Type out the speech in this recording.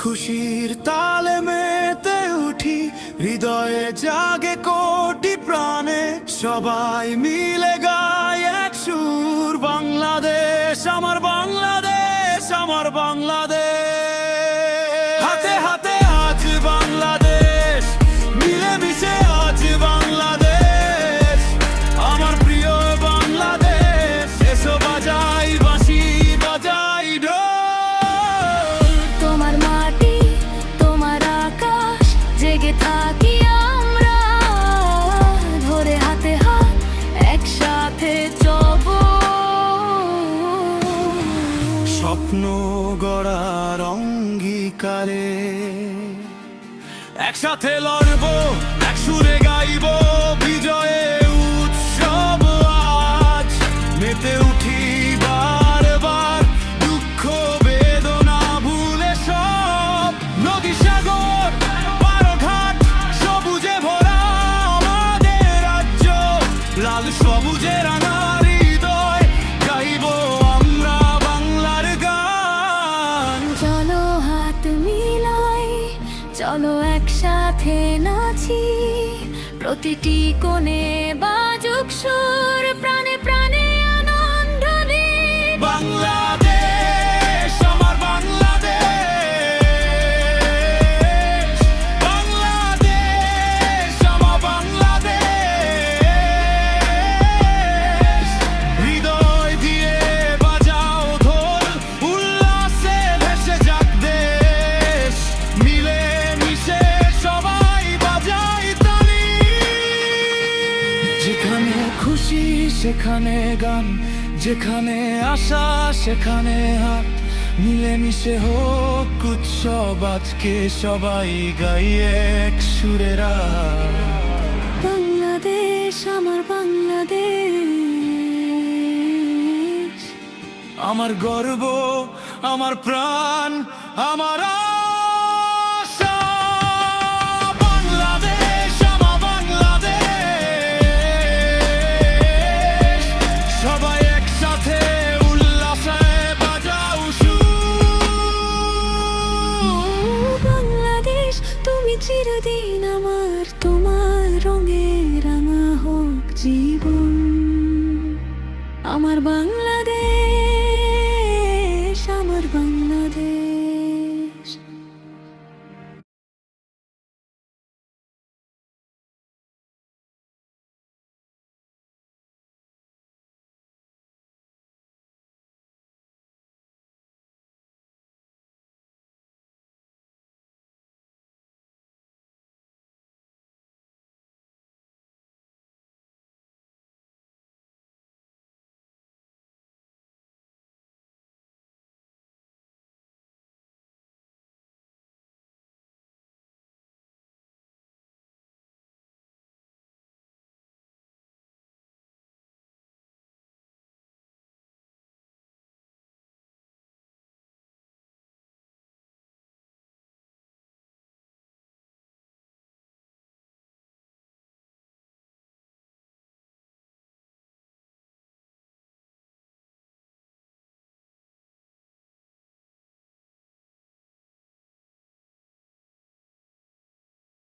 খুশির তালে মেতে উঠি, হৃদয়ে জাগে কোটি প্রাণে, সবাই মিলে গায় এক সুর, বাংলাদেশ আমার বাংলাদেশ আমার বাংলাদেশ। হাতে হাতে আজ বাংলাদেশ, মিলেমিশে আজ বাংলাদেশ, আমার প্রিয় বাংলাদেশ। এসো বাজাই বাঁশি, বাজাই ঢোল। তোমার মাটি, তোমার আকাশ, জেগে থাকি আমরা, ধরে হাতে হাত একসাথে চলব। স্বপ্ন গড়ার অঙ্গীকারে একসাথে লড়বো, এক সুরে গাইবো, বিজয়ে উৎসব আজ। মেতে উঠি বারবার, দুঃখ বেদনা ভুলে সব, নদী সাগর পারঘাট সবুজে ভরা আমাদের রাজ্য, লাল সবুজে রাঙা হৃদয়, গাইবো আমরা বাংলার গান। চলো হাত মিলাই, চলো একসাথে নাচি, প্রতিটি কোণে বাজুক সুর, প্রাণে প্রাণে আনন্দ নিই। বাংলাদেশ আমার বাংলাদেশ, বাংলাদেশ আমার বাংলাদেশ। হৃদয় দিয়ে বাজাও ঢোল, উল্লাসে ভেসে যাক দেশ, মিলে মিশে সবাই বাজাই তালি। যেখানে খুশি সেখানে গান, যেখানে আশা সেখানে হাত, মিলেমিশে হোক উৎসব আজকে, সবাই গাই এক সুরেরা। বাংলাদেশ আমার বাংলাদেশ, আমার গর্ব, আমার প্রাণ, আমার আশা। বাংলাদেশ আমার বাংলাদেশ, সবাই একসাথে উল্লাসে বাজাও সুর। বাংলাদেশ তুমি চিরদিন আমার, তোমার রঙে রাঙা হোক জীবন, আমার বাংলা